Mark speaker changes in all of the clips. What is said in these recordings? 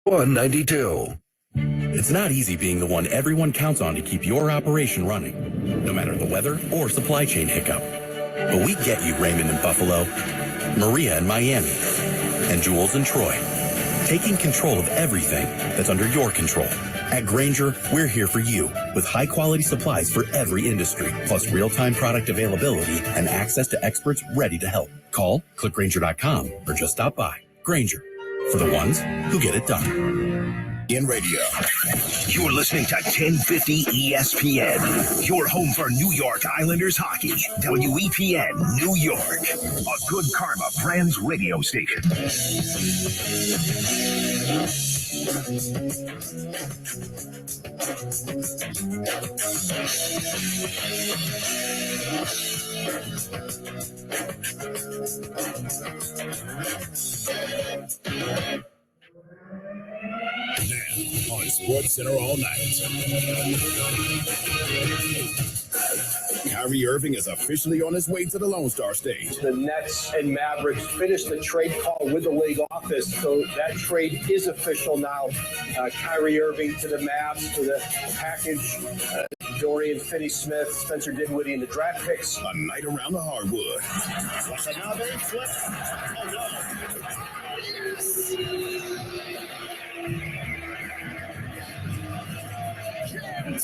Speaker 1: 192. It's not easy being the one everyone counts on to keep your operation running, no matter the weather or supply chain hiccup. But we get you, Raymond in Buffalo, Maria in Miami, and Jules in Troy, taking control of everything that's under your control. At Grainger, we're here for you with high-quality supplies for every industry, plus real-time product availability and access to experts ready to help. Call, click Grainger.com, or just stop by. Grainger, for the ones who get it done.
Speaker 2: In radio, you're listening to 1050 ESPN, your home for New York Islanders hockey. WEPN, New York, a Good Karma Brands radio station. Now on Sports Center all night. Kyrie Irving is officially on his way to the Lone Star stage.
Speaker 3: The Nets and Mavericks finished the trade call with the league office, so that trade is official now. Kyrie Irving to the Mavs for the package. Dorian Finney-Smith, Spencer Dinwiddie, and the draft picks.
Speaker 2: A night around the hardwood.
Speaker 4: Another flip. Oh, no. Yes.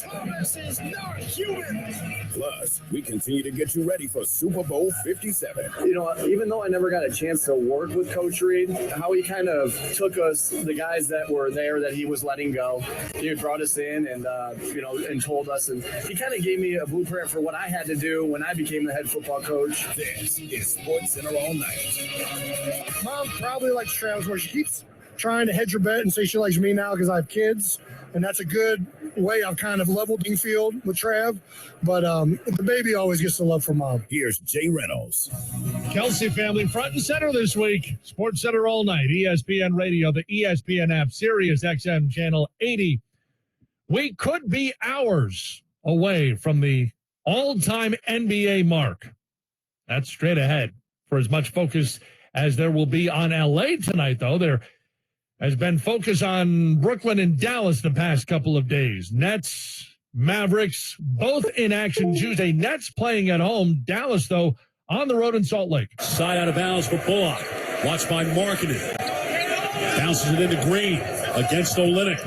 Speaker 4: Thomas is not human.
Speaker 2: Plus, we continue to get you ready for Super Bowl 57.
Speaker 3: You know, even though I never got a chance to work with Coach Reed, how he kind of took us, the guys that were there that he was letting go, he brought us in and, and told us. And he kind of gave me a blueprint for what I had to do when I became the head football coach.
Speaker 2: This is Sports Center all night.
Speaker 5: Mom probably likes Travis where she keeps trying to hedge her bet and say she likes me now because I have kids. And that's a good way I've kind of leveled the field with Trav. But the baby always gets the love from Mom.
Speaker 2: Here's Jay Reynolds.
Speaker 6: Kelsey family front and center this week. Sports Center all night. ESPN Radio, the ESPN app, Sirius XM Channel 80. We could be hours away from the all-time NBA mark. That's straight ahead. For as much focus as there will be on LA tonight, though, there has been focus on Brooklyn and Dallas the past couple of days. Nets, Mavericks, both in action Tuesday. Nets playing at home. Dallas, though, on the road in Salt Lake.
Speaker 7: Side out of bounds for Bullock. Watched by Markkanen. Bounces it into Green against Olynyk.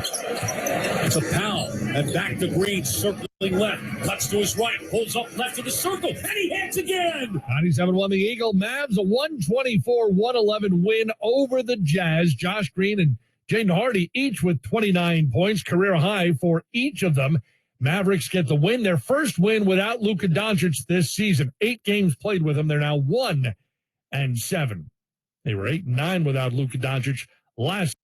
Speaker 7: It's a Powell. And back to Green, circling left. Cuts to his right. Pulls up left of the circle. And he hits again.
Speaker 6: 97-1 the Eagle. Mavs, a 124-111 win over the Jazz. Josh Green and Jaden Hardy each with 29 points. Career high for each of them. Mavericks get the win. Their first win without Luka Doncic this season. 8 games played with him. They're now 1-7. They were 8-9 without Luka Doncic last.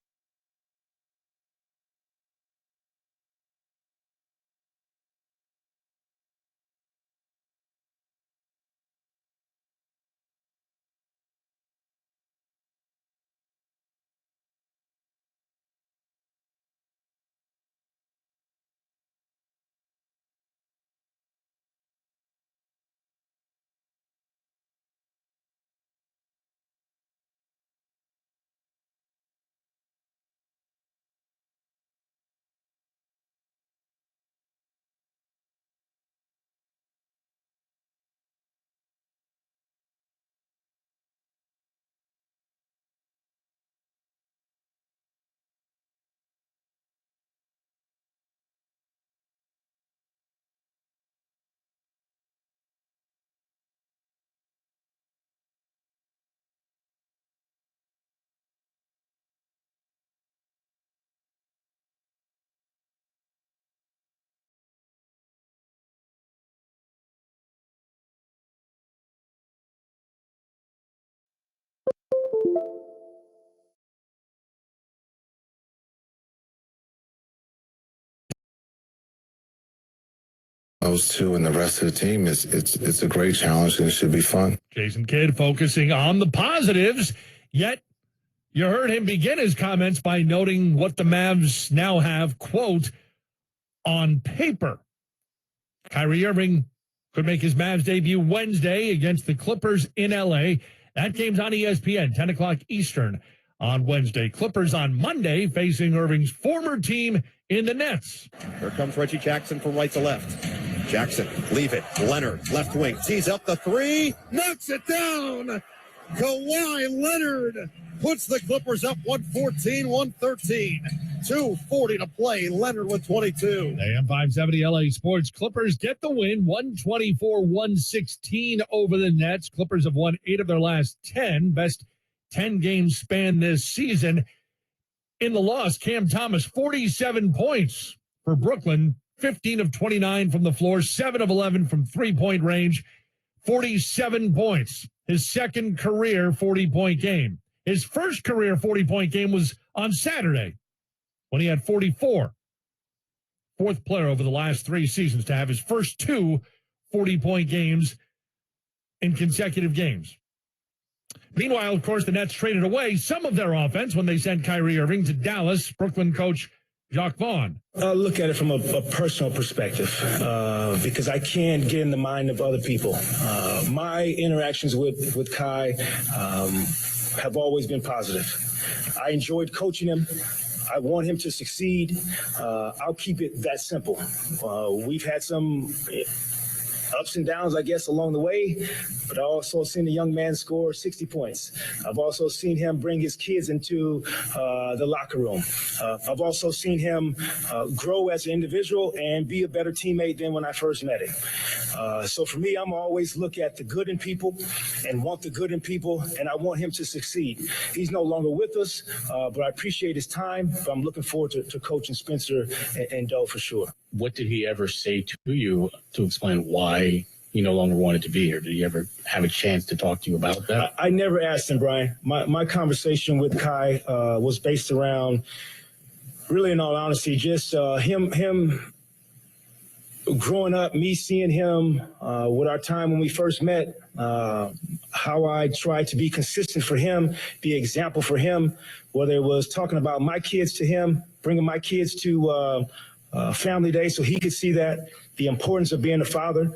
Speaker 8: Those two and the rest of the team, it's a great challenge and it should be fun.
Speaker 6: Jason Kidd focusing on the positives, yet you heard him begin his comments by noting what the Mavs now have, quote, on paper. Kyrie Irving could make his Mavs debut Wednesday against the Clippers in L.A. That game's on ESPN, 10 o'clock Eastern on Wednesday. Clippers on Monday facing Irving's former team in the Nets.
Speaker 9: Here comes Reggie Jackson from right to left. Jackson, leave it. Leonard, left wing, tees up the three, knocks it down. Kawhi Leonard puts the Clippers up 114-113. 2:40 to play. Leonard with 22.
Speaker 6: AM 570 LA Sports. Clippers get the win, 124-116 over the Nets. Clippers have won 8 of their last 10. Best 10-game span this season. In the loss, Cam Thomas, 47 points for Brooklyn, 15 of 29 from the floor, 7 of 11 from three-point range, 47 points. His second career 40-point game. His first career 40-point game was on Saturday when he had 44. Fourth player over the last 3 seasons to have his first 2 40-point games in consecutive games. Meanwhile, of course, the Nets traded away some of their offense when they sent Kyrie Irving to Dallas. Brooklyn coach Jacques Vaughn.
Speaker 10: Look at it from a personal perspective because I can't get in the mind of other people. My interactions with Kai have always been positive. I enjoyed coaching him. I want him to succeed. I'll keep it that simple. We've had some ups and downs, I guess, along the way, but I've also seen the young man score 60 points. I've also seen him bring his kids into the locker room. I've also seen him grow as an individual and be a better teammate than when I first met him. So for me, I'm always look at the good in people and want the good in people, and I want him to succeed. He's no longer with us, but I appreciate his time. But I'm looking forward to coaching Spencer and Doe for sure.
Speaker 11: What did he ever say to you to explain why he no longer wanted to be here? Did he ever have a chance to talk to you about that?
Speaker 10: I never asked him, Brian. My conversation with Kai was based around, really in all honesty, just him growing up, me seeing him with our time when we first met, how I tried to be consistent for him, be an example for him, whether it was talking about my kids to him, bringing my kids to family day so he could see that, the importance of being a father,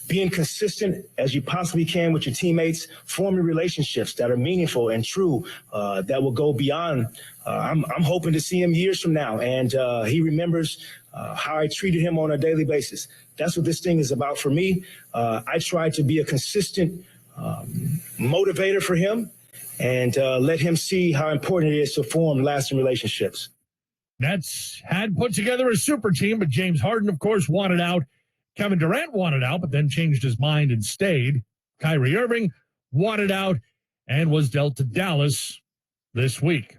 Speaker 10: being consistent as you possibly can with your teammates, forming relationships that are meaningful and true, that will go beyond. I'm hoping to see him years from now, and he remembers how I treated him on a daily basis. That's what this thing is about for me. I try to be a consistent motivator for him and let him see how important it is to form lasting relationships.
Speaker 6: Nets had put together a super team, but James Harden, of course, wanted out. Kevin Durant wanted out, but then changed his mind and stayed. Kyrie Irving wanted out and was dealt to Dallas this week.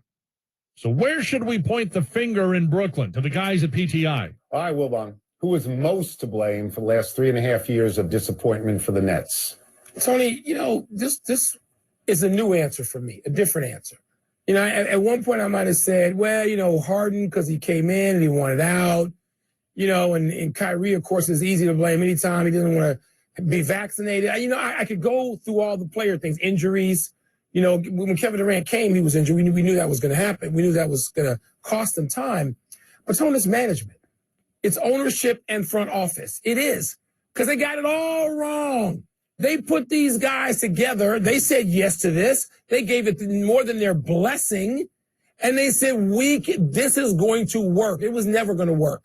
Speaker 6: So where should we point the finger in Brooklyn? To the guys at PTI?
Speaker 12: All right, Wilbon. Who is most to blame for the last 3.5 years of disappointment for the Nets?
Speaker 13: Tony, this is a new answer for me, a different answer. At one point I might have said, well, Harden, because he came in and he wanted out, and Kyrie, of course, is easy to blame anytime he doesn't want to be vaccinated. I could go through all the player things, injuries. When Kevin Durant came, he was injured. We knew that was going to happen. We knew that was going to cost him time. But Tony, it's management. It's ownership and front office. It is, because they got it all wrong. They put these guys together. They said yes to this. They gave it more than their blessing. And they said, this is going to work. It was never going to work.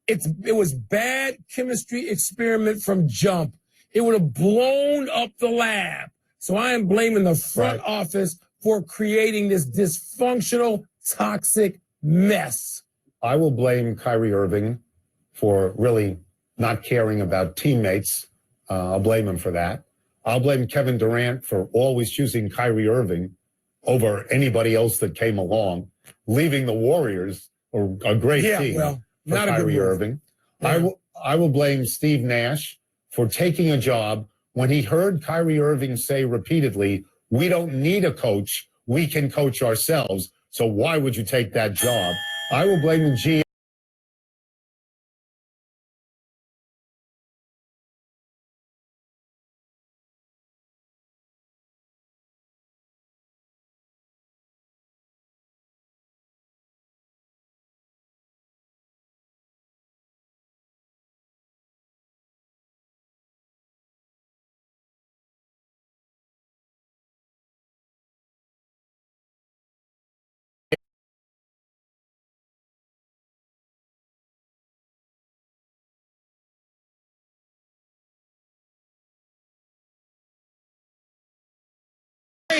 Speaker 13: It was bad chemistry experiment from jump. It would have blown up the lab. So I am blaming the front office for creating this dysfunctional, toxic mess.
Speaker 12: I will blame Kyrie Irving for really not caring about teammates. I'll blame him for that. I'll blame Kevin Durant for always choosing Kyrie Irving over anybody else that came along, leaving the Warriors, a great team, for Kyrie Irving. Yeah. I will blame Steve Nash for taking a job when he heard Kyrie Irving say repeatedly, we don't need a coach, we can coach ourselves, so why would you take that job? I will blame the GM.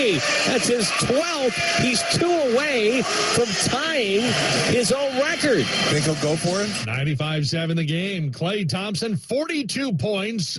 Speaker 14: three. That's his 12th. He's 2 away from tying his own record.
Speaker 15: Think he'll go for it?
Speaker 6: 95-7 the game. Klay Thompson, 42 points.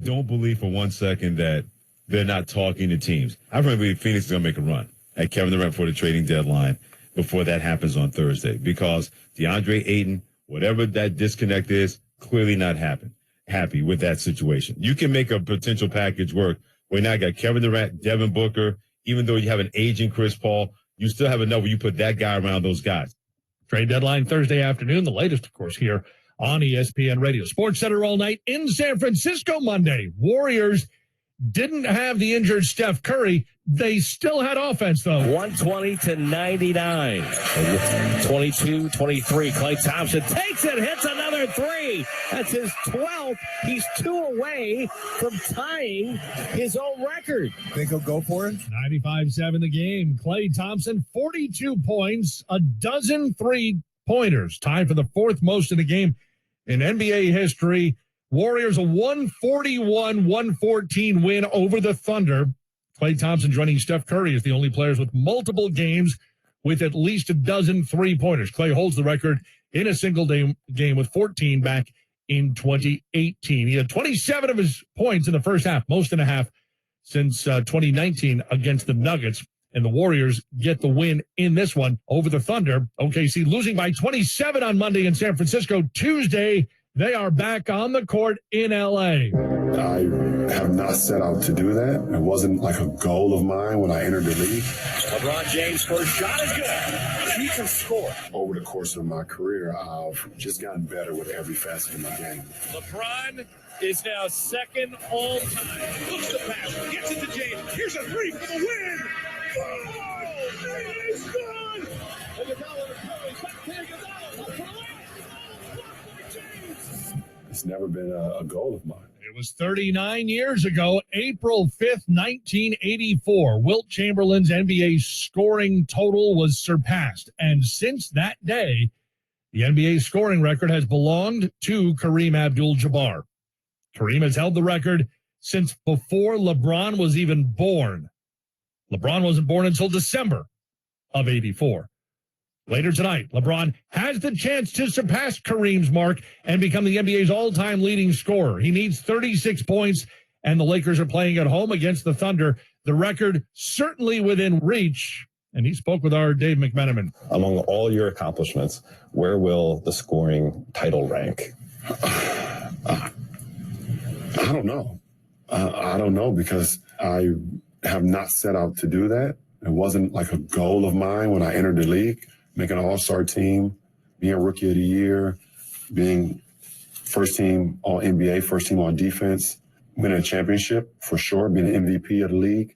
Speaker 16: Don't believe for 1 second that they're not talking to teams. I remember Phoenix is going to make a run at Kevin Durant for the trading deadline before that happens on Thursday, because DeAndre Ayton, whatever that disconnect is, clearly not happy with that situation. You can make a potential package work where now you got Kevin Durant, Devin Booker. Even though you have an aging Chris Paul, you still have enough where you put that guy around those guys.
Speaker 6: Trade deadline Thursday afternoon, the latest, of course, here on ESPN Radio. Sports Center all night in San Francisco Monday. Warriors didn't have the injured Steph Curry. They still had offense, though.
Speaker 14: 120-99. 22-23. Klay Thompson takes it, hits another three. That's his 12th. He's 2 away from tying his own record.
Speaker 15: Think he'll go for it?
Speaker 6: 95-7 the game. Klay Thompson, 42 points, a dozen three-pointers, tied for the 4th most in the game in NBA history. Warriors a 141-114 win over the Thunder. Klay Thompson joining Steph Curry as the only players with multiple games with at least a dozen three-pointers. Klay holds the record in a single game with 14 back in 2018. He had 27 of his points in the first half, most and a half since 2019 against the Nuggets. And the Warriors get the win in this one over the Thunder. OKC losing by 27 on Monday in San Francisco. Tuesday, they are back on the court in L.A.
Speaker 17: I have not set out to do that. It wasn't like a goal of mine when I entered the league.
Speaker 14: LeBron James' first shot is good. He can score.
Speaker 17: Over the course of my career, I've just gotten better with every facet of my game.
Speaker 7: LeBron is now second all time. Looks the pass, gets it to James. Here's a three for the win. It is good.
Speaker 17: It's never been a goal of mine.
Speaker 6: It was 39 years ago, April 5th, 1984. Wilt Chamberlain's NBA scoring total was surpassed. And since that day, the NBA scoring record has belonged to Kareem Abdul-Jabbar. Kareem has held the record since before LeBron was even born. LeBron wasn't born until December of 84. Later tonight, LeBron has the chance to surpass Kareem's mark and become the NBA's all-time leading scorer. He needs 36 points, and the Lakers are playing at home against the Thunder. The record certainly within reach, and he spoke with our Dave McMenamin.
Speaker 18: Among all your accomplishments, where will the scoring title rank?
Speaker 17: I don't know. I don't know, because I have not set out to do that. It wasn't like a goal of mine when I entered the league. Making an all-star team, being rookie of the year, being first team all NBA, first team on defense, winning a championship for sure, being an MVP of the league.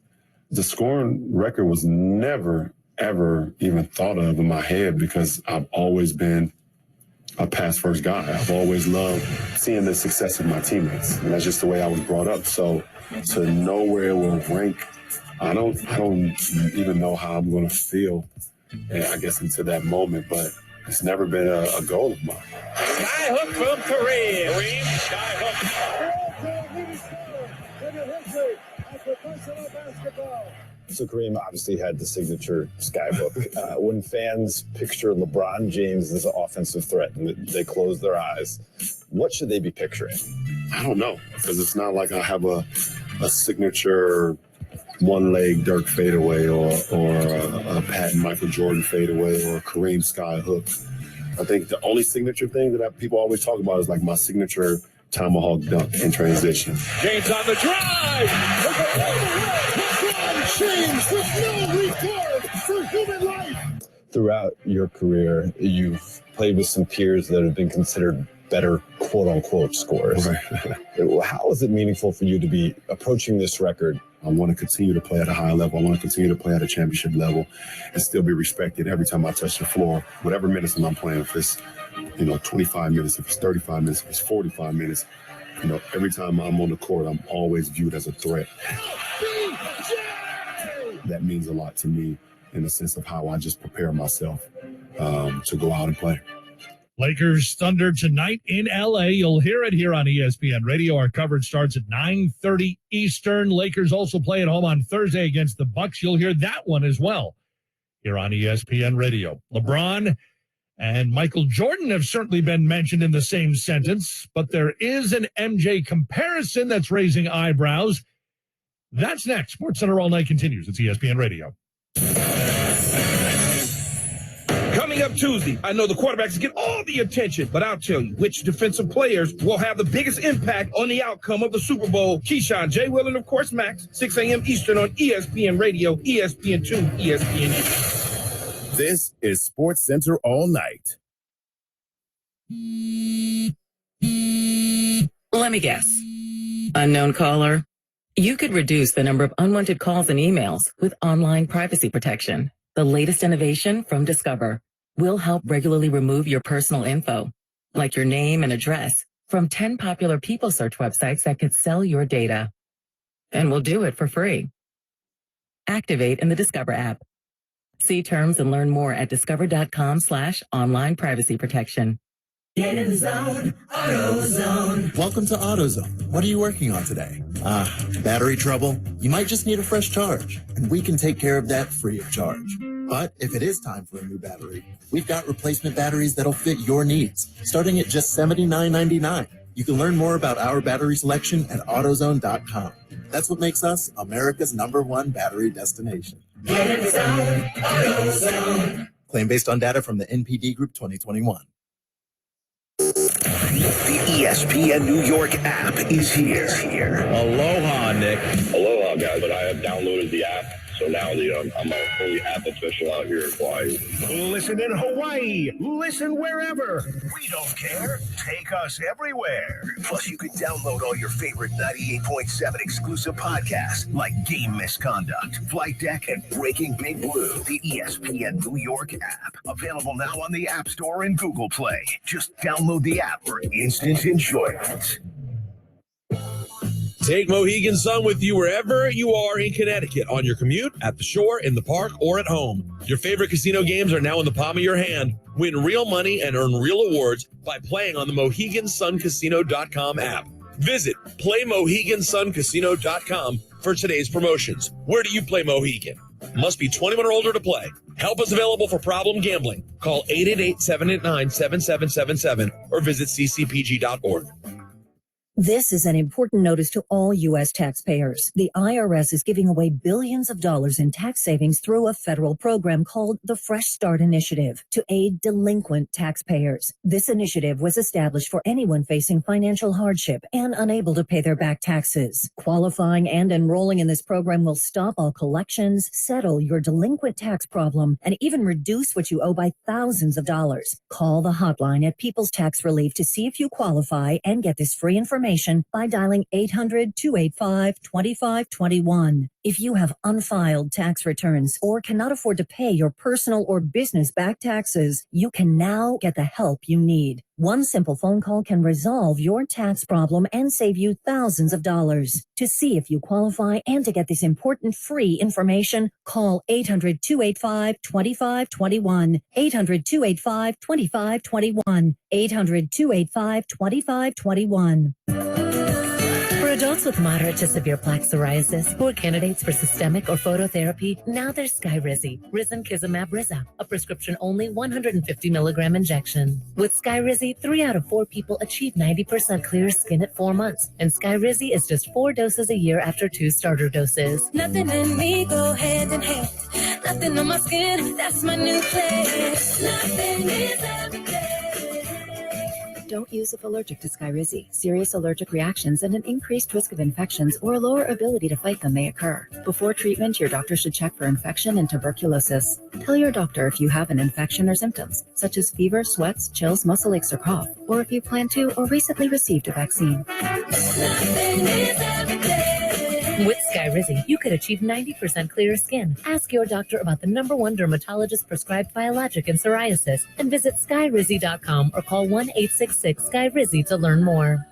Speaker 17: The scoring record was never, ever even thought of in my head, because I've always been a pass-first guy. I've always loved seeing the success of my teammates, and that's just the way I was brought up. So to know where it will rank, I don't even know how I'm going to feel, I guess, into that moment, but it's never been a goal of mine.
Speaker 14: Skyhook from Kareem.
Speaker 18: So Kareem obviously had the signature skyhook. When fans picture LeBron James as an offensive threat and they close their eyes, what should they be picturing?
Speaker 17: I don't know, because it's not like I have a signature one-leg Dirk fadeaway or a Pat Michael Jordan fadeaway or a Kareem skyhook. I think the only signature thing that people always talk about is like my signature tomahawk dunk in transition.
Speaker 7: James on the drive.
Speaker 4: LeBron James with no regard for human life.
Speaker 18: Throughout your career, you've played with some peers that have been considered better quote-unquote scorers.
Speaker 17: Right.
Speaker 18: How is it meaningful for you to be approaching this record?
Speaker 17: I want to continue to play at a high level. I want to continue to play at a championship level and still be respected every time I touch the floor, whatever minutes I'm playing. If it's, 25 minutes, if it's 35 minutes, if it's 45 minutes, every time I'm on the court, I'm always viewed as a threat. that means a lot to me in the sense of how I just prepare myself to go out and play.
Speaker 6: Lakers Thunder tonight in LA. You'll hear it here on ESPN Radio. Our coverage starts at 9:30 Eastern. Lakers also play at home on Thursday against the Bucks. You'll hear that one as well here on ESPN Radio. LeBron and Michael Jordan have certainly been mentioned in the same sentence, but there is an MJ comparison that's raising eyebrows. That's next. SportsCenter All Night continues. It's ESPN Radio.
Speaker 19: Coming up Tuesday, I know the quarterbacks get all the attention, but I'll tell you which defensive players will have the biggest impact on the outcome of the Super Bowl. Keyshawn, J. Will, and of course Max, 6 a.m. Eastern on ESPN Radio, ESPN2, ESPN.
Speaker 2: This is SportsCenter All Night.
Speaker 20: Let me guess. Unknown caller. You could reduce the number of unwanted calls and emails with online privacy protection. The latest innovation from Discover will help regularly remove your personal info, like your name and address, from 10 popular people search websites that could sell your data. And we'll do it for free. Activate in the Discover app. See terms and learn more at discover.com/online privacy protection.
Speaker 21: Get in the zone, AutoZone. Welcome to AutoZone. What are you working on today? Battery trouble? You might just need a fresh charge, and we can take care of that free of charge. But if it is time for a new battery, we've got replacement batteries that'll fit your needs, starting at just $79.99. You can learn more about our battery selection at AutoZone.com. That's what makes us America's #1 battery destination. Get in the zone, AutoZone. Claim based on data from the NPD Group 2021.
Speaker 2: The ESPN New York app is here.
Speaker 22: Aloha, Nick. Aloha, guys. But I have downloaded the app, so now I'm a fully app official out here in Hawaii.
Speaker 2: Listen in Hawaii. Listen wherever. We don't care. Take us everywhere. Plus, you can download all your favorite 98.7 exclusive podcasts like Game Misconduct, Flight Deck, and Breaking Big Blue. The ESPN New York app. Available now on the App Store and Google Play. Just download the app for instant enjoyment.
Speaker 23: Take Mohegan Sun with you wherever you are in Connecticut, on your commute, at the shore, in the park, or at home. Your favorite casino games are now in the palm of your hand. Win real money and earn real awards by playing on the MoheganSunCasino.com app. Visit PlayMoheganSunCasino.com for today's promotions. Where do you play Mohegan? Must be 21 or older to play. Help is available for problem gambling. Call 888-789-7777 or visit ccpg.org.
Speaker 24: This is an important notice to all U.S. taxpayers. The IRS is giving away billions of dollars in tax savings through a federal program called the Fresh Start Initiative to aid delinquent taxpayers. This initiative was established for anyone facing financial hardship and unable to pay their back taxes. Qualifying and enrolling in this program will stop all collections, settle your delinquent tax problem, and even reduce what you owe by thousands of dollars. Call the hotline at People's Tax Relief to see if you qualify and get this free information by dialing 800-285-2521. If you have unfiled tax returns or cannot afford to pay your personal or business back taxes, you can now get the help you need. One simple phone call can resolve your tax problem and save you thousands of dollars. To see if you qualify and to get this important free information, call 800-285-2521. 800-285-2521. 800-285-2521.
Speaker 25: For adults with moderate to severe plaque psoriasis who are candidates for systemic or phototherapy, now there's Skyrizi, Risankizumab Riza, a prescription-only 150 milligram injection. With Skyrizi, 3 out of 4 people achieve 90% clear skin at 4 months, and Skyrizi is just 4 doses a year after 2 starter doses.
Speaker 26: Nothing in me go hand in hand. Nothing on my skin, that's my new place. Nothing is everything.
Speaker 27: Don't use if allergic to Skyrizi. Serious allergic reactions and an increased risk of infections or a lower ability to fight them may occur. Before treatment, your doctor should check for infection and tuberculosis. Tell your doctor if you have an infection or symptoms, such as fever, sweats, chills, muscle aches, or cough, or if you plan to or recently received a vaccine.
Speaker 25: With Skyrizi, you could achieve 90% clearer skin. Ask your doctor about the #1 dermatologist prescribed biologic in psoriasis and visit Skyrizi.com or call 1-866-SKYRIZI to learn more.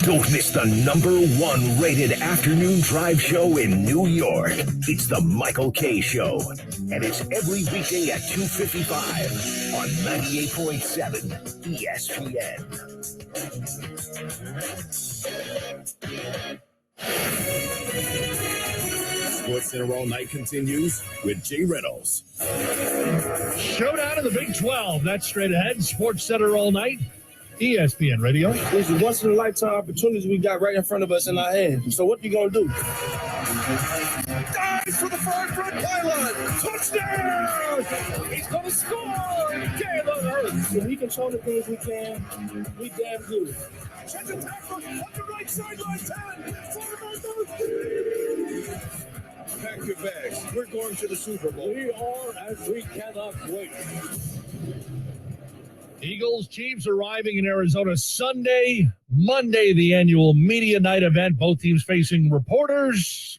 Speaker 2: Don't miss the #1 rated afternoon drive show in New York. It's the Michael K. Show. And it's every weekday at 2:55 on 98.7 ESPN.
Speaker 1: Sports Center All Night continues with Jay Reynolds.
Speaker 6: Showdown in the Big 12. That's straight ahead. Sports Center All Night. ESPN Radio.
Speaker 19: This is once in a lifetime opportunity we got right in front of us in our hands. So what you gonna do?
Speaker 1: Dives for the far front pylon. Touchdown!
Speaker 19: He's gonna score! Jalen Hurts. If we control the things we can, we damn good.
Speaker 1: Check the tackle on the right sideline. 10. Pack your bags. We're going to the Super Bowl.
Speaker 19: We are, as we cannot wait.
Speaker 6: Eagles, Chiefs arriving in Arizona Sunday. Monday, the annual media night event. Both teams facing reporters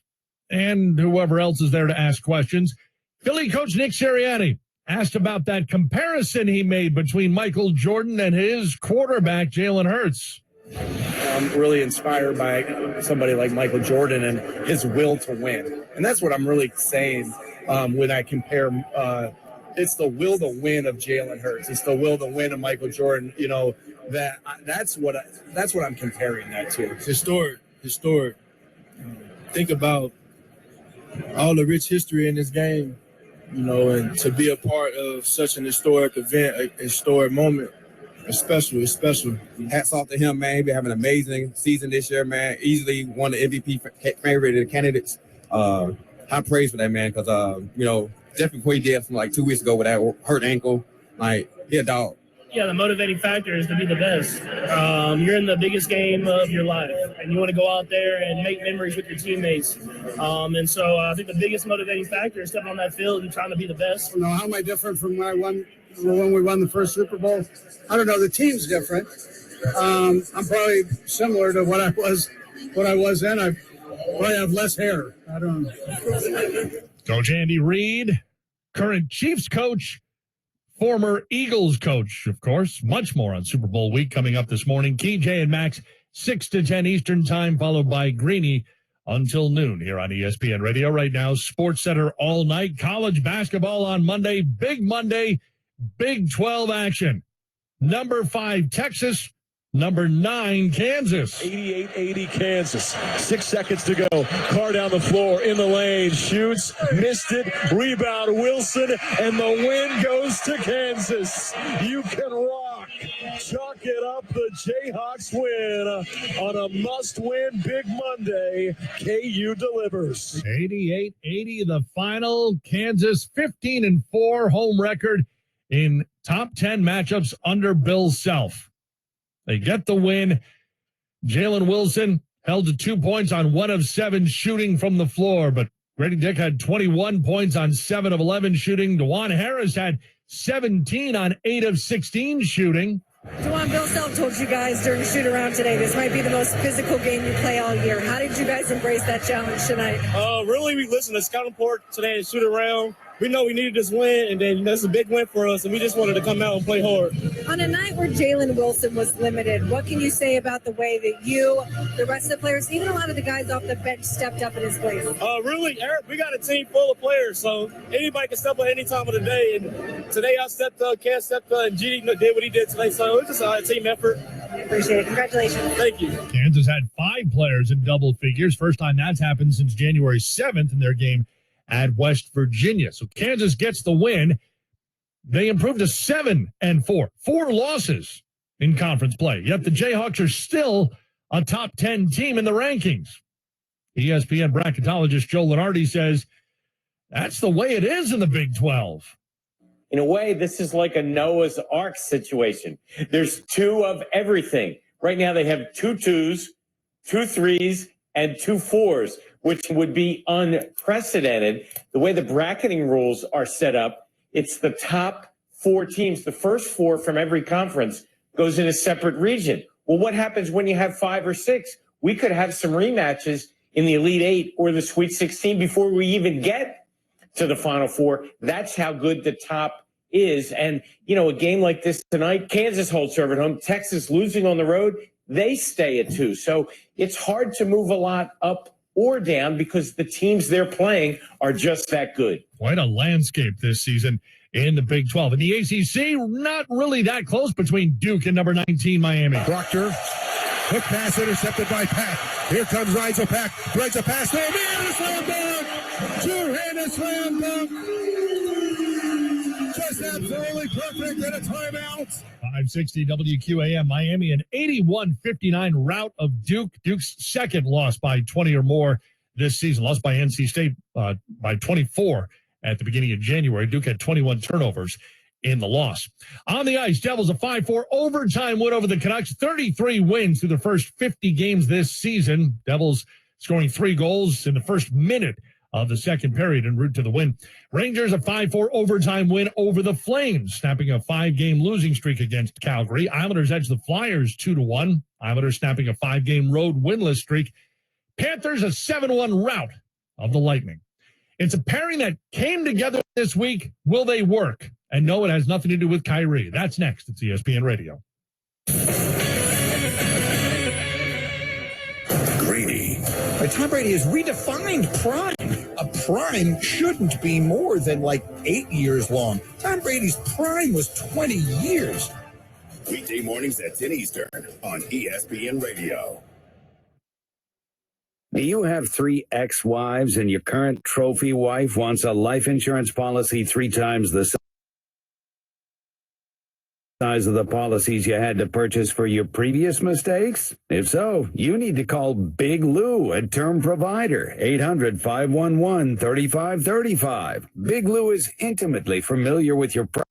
Speaker 6: and whoever else is there to ask questions. Philly coach Nick Sirianni asked about that comparison he made between Michael Jordan and his quarterback, Jalen Hurts.
Speaker 3: I'm really inspired by somebody like Michael Jordan and his will to win. And that's what I'm really saying when I compare it's the will to win of Jalen Hurts. It's the will to win of Michael Jordan. You know, that's what I'm comparing that to.
Speaker 19: Historic. Think about all the rich history in this game, you know, and to be a part of such an historic event, a historic moment. It's special.
Speaker 5: Hats off to him, man. He been having an amazing season this year, man. Easily one of the MVP favorite candidates. High praise for that, man, because, you know, definitely what he did from like 2 weeks ago with that hurt ankle. Like, he a dog.
Speaker 8: Yeah, the motivating factor is to be the best. You're in the biggest game of your life, and you want to go out there and make memories with your teammates. And so I think the biggest motivating factor is stepping on that field and trying to be the best.
Speaker 9: You know, how am I different from when we won the first Super Bowl? I don't know. The team's different. I'm probably similar to what I was then. I probably have less hair. I don't know.
Speaker 6: Coach Andy Reid, current Chiefs coach, former Eagles coach, of course. Much more on Super Bowl week coming up this morning. Key, Jay, and Max, 6 to 10 Eastern time, followed by Greeny until noon here on ESPN Radio. Right now, Sports Center all night. College basketball on Monday. Big Monday, Big 12 action. Number 5, Texas. Number 9, Kansas.
Speaker 7: 88-80 Kansas. 6 seconds to go. Carr down the floor, in the lane, shoots, missed it, rebound Wilson, and the win goes to Kansas. You can rock. Chalk it up. The Jayhawks win on a must-win Big Monday. KU delivers.
Speaker 6: 88-80 the final. Kansas 15-4 home record in top 10 matchups under Bill Self. They get the win. Jalen Wilson held to 2 points on 1 of 7 shooting from the floor, but Grady Dick had 21 points on 7 of 11 shooting. DeJuan Harris had 17 on 8 of 16 shooting.
Speaker 10: DeJuan, Bill Self told you guys during shoot-around today this might be the most physical game you play all year. How did you guys embrace that challenge tonight?
Speaker 8: Really, listen, it's kind of important today to shoot around. We know we needed this win, and then that's a big win for us, and we just wanted to come out and play hard.
Speaker 10: On a night where Jalen Wilson was limited, what can you say about the way that you, the rest of the players, even a lot of the guys off the bench stepped up in his place?
Speaker 8: Really, Eric, we got a team full of players, so anybody can step up any time of the day. And today I stepped up, Cam stepped up, and G did what he did today. So it was just a team effort.
Speaker 10: I appreciate it. Congratulations.
Speaker 8: Thank you.
Speaker 6: Kansas had 5 players in double figures. First time that's happened since January 7th in their game at West Virginia. So Kansas gets the win. They improved to 7-4. 4 losses in conference play. Yet the Jayhawks are still a top 10 team in the rankings. ESPN bracketologist Joe Lunardi says that's the way it is in the Big 12.
Speaker 11: In a way, this is like a Noah's Ark situation. There's 2 of everything. Right now they have 2 2s, 2 3s, and 2 4s, which would be unprecedented. The way the bracketing rules are set up, it's the top 4 teams. The first 4 from every conference goes in a separate region. Well, what happens when you have 5 or 6? We could have some rematches in the Elite 8 or the Sweet 16 before we even get to the Final 4. That's how good the top is. And, you know, a game like this tonight, Kansas holds serve at home, Texas losing on the road. they stay at 2. So it's hard to move a lot up or down because the teams they're playing are just that good.
Speaker 6: Quite a landscape this season in the Big 12. In the ACC, not really that close between Duke and number 19 Miami.
Speaker 4: Proctor, quick pass intercepted by Pack. Here comes Rigel Pack. Breaks a pass there. Slam dunk. Two-handed slam dunk. Just absolutely perfect at a timeout.
Speaker 6: 560 WQAM, Miami, an 81-59 rout of Duke. Duke's second loss by 20 or more this season. Lost by NC State by 24 at the beginning of January. Duke had 21 turnovers in the loss. On the ice, Devils a 5-4 overtime win over the Canucks. 33 wins through the first 50 games this season. Devils scoring 3 goals in the first minute of the second period en route to the win. Rangers a 5-4 overtime win over the Flames, snapping a 5-game losing streak against Calgary. Islanders edge the Flyers 2-1. Islanders snapping a 5-game road winless streak. Panthers a 7-1 rout of the Lightning. It's a pairing that came together this week. Will they work? And no, it has nothing to do with Kyrie. That's next. It's ESPN Radio.
Speaker 12: Greeny. Tom Brady has redefined prime. A prime shouldn't be more than like 8 years long. Tom Brady's prime was 20 years.
Speaker 1: Weekday mornings at 10 Eastern on ESPN Radio.
Speaker 13: Do you have 3 ex-wives and your current trophy wife wants a life insurance policy 3 times the size of the policies you had to purchase for your previous mistakes? If so, you need to call Big Lou at Term Provider, 800-511-3535. Big Lou is intimately familiar with your problems.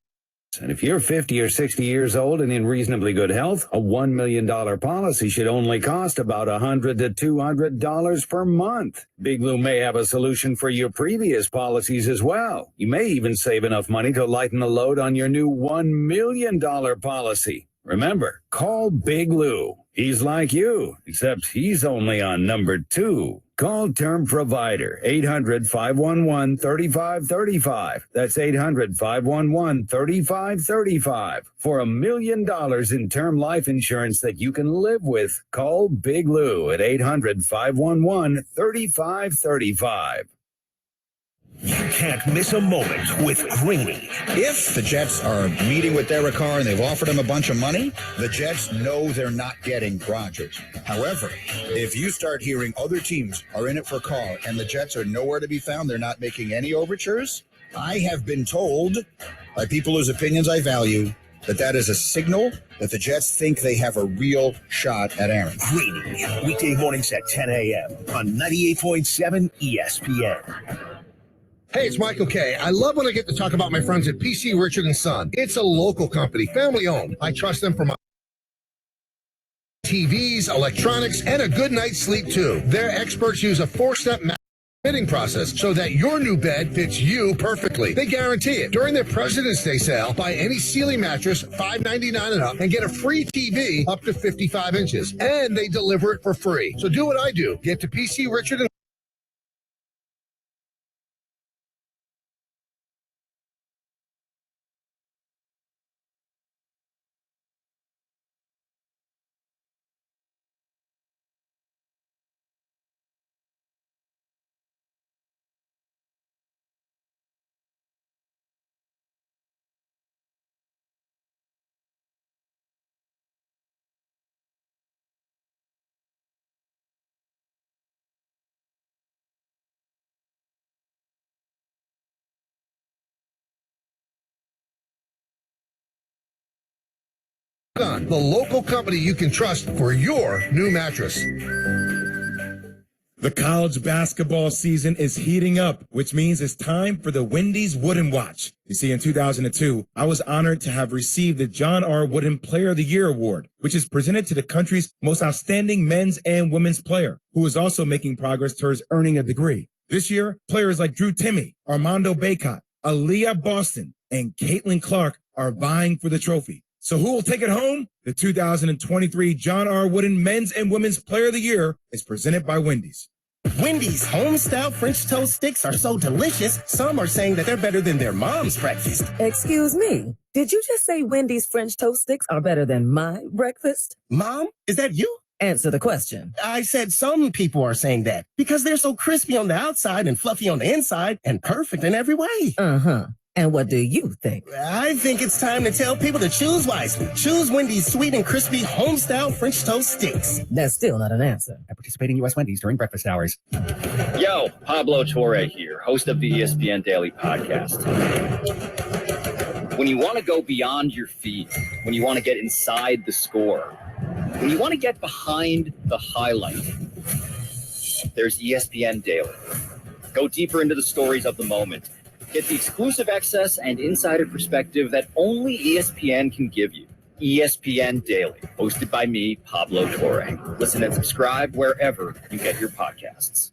Speaker 13: And if you're 50 or 60 years old and in reasonably good health, a $1 million policy should only cost about $100 to $200 per month. Big Lou may have a solution for your previous policies as well. You may even save enough money to lighten the load on your new $1 million policy. Remember, call Big Lou. He's like you, except he's only on number 2. Call Term Provider, 800-511-3535. That's 800-511-3535. For $1 million in term life insurance that you can live with, call Big Lou at 800-511-3535.
Speaker 2: You can't miss a moment with Greeny.
Speaker 14: If the Jets are meeting with Derek Carr and they've offered him a bunch of money, the Jets know they're not getting Rodgers. However, if you start hearing other teams are in it for Carr and the Jets are nowhere to be found, they're not making any overtures, I have been told by people whose opinions I value that is a signal that the Jets think they have a real shot at Aaron.
Speaker 2: Greeny, weekday mornings at 10 a.m. on 98.7 ESPN.
Speaker 15: Hey, it's Michael Kay. I love when I get to talk about my friends at PC Richard & Son. It's a local company, family owned. I trust them for my TVs, electronics, and a good night's sleep, too. Their experts use a 4-step fitting process so that your new bed fits you perfectly. They guarantee it. During their President's Day sale, buy any Sealy mattress, $5.99 and up, and get a free TV up to 55 inches. And they deliver it for free. So do what I do. Get to PC Richard & Son, the local company you can trust for your new mattress.
Speaker 16: The college basketball season is heating up, which means it's time for the Wendy's Wooden Watch. You see, in 2002, I was honored to have received the John R. Wooden Player of the Year Award, which is presented to the country's most outstanding men's and women's player, who is also making progress towards earning a degree. This year, players like Drew Timme, Armando Bacot, Aaliyah Boston, and Caitlin Clark are vying for the trophy. So who will take it home? The 2023 John R. Wooden Men's and Women's Player of the Year is presented by Wendy's.
Speaker 17: Wendy's home-style French toast sticks are so delicious, some are saying that they're better than their mom's breakfast.
Speaker 18: Excuse me, did you just say Wendy's French toast sticks are better than my breakfast?
Speaker 17: Mom, is that you?
Speaker 18: Answer the question.
Speaker 17: I said some people are saying that because they're so crispy on the outside and fluffy on the inside and perfect in every way.
Speaker 18: Uh-huh. And what do you think?
Speaker 17: I think it's time to tell people to choose wisely. Choose Wendy's sweet and crispy home-style French toast sticks.
Speaker 18: That's still not an answer.
Speaker 20: At participating U.S. Wendy's during breakfast hours.
Speaker 21: Yo, Pablo Torre here, host of the ESPN Daily Podcast. When you want to go beyond your feed, when you want to get inside the score, when you want to get behind the highlight, there's ESPN Daily. Go deeper into the stories of the moment. Get the exclusive access and insider perspective that only ESPN can give you. ESPN Daily, hosted by me, Pablo Torre. Listen and subscribe wherever you get your podcasts.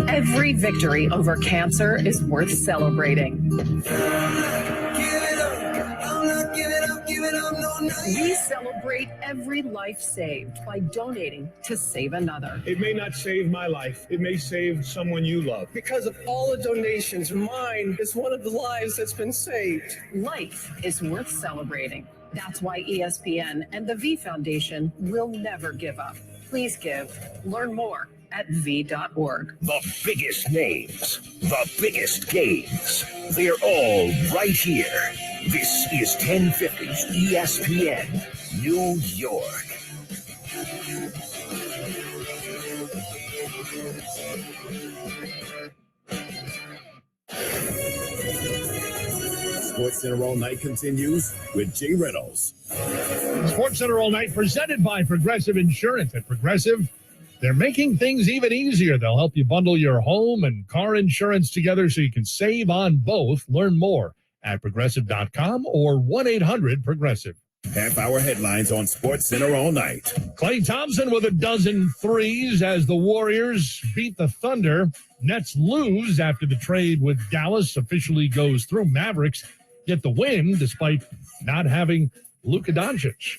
Speaker 22: Every victory over cancer is worth celebrating. We celebrate every life saved by donating to Save Another.
Speaker 23: It may not save my life. It may save someone you love.
Speaker 24: Because of all the donations, mine is one of the lives that's been saved.
Speaker 22: Life is worth celebrating. That's why ESPN and the V Foundation will never give up. Please give. Learn more at v.org.
Speaker 2: The biggest names, the biggest games. They're all right here. This is 1050 ESPN, New York.
Speaker 1: Sports Center All Night continues with Jay Reynolds.
Speaker 6: Sports Center All Night presented by Progressive Insurance. At Progressive, they're making things even easier. They'll help you bundle your home and car insurance together so you can save on both. Learn more at progressive.com or 1-800-PROGRESSIVE.
Speaker 1: Half-hour headlines on Sports Center All Night.
Speaker 6: Klay Thompson with a dozen threes as the Warriors beat the Thunder. Nets lose after the trade with Dallas officially goes through. Mavericks get the win despite not having Luka Doncic.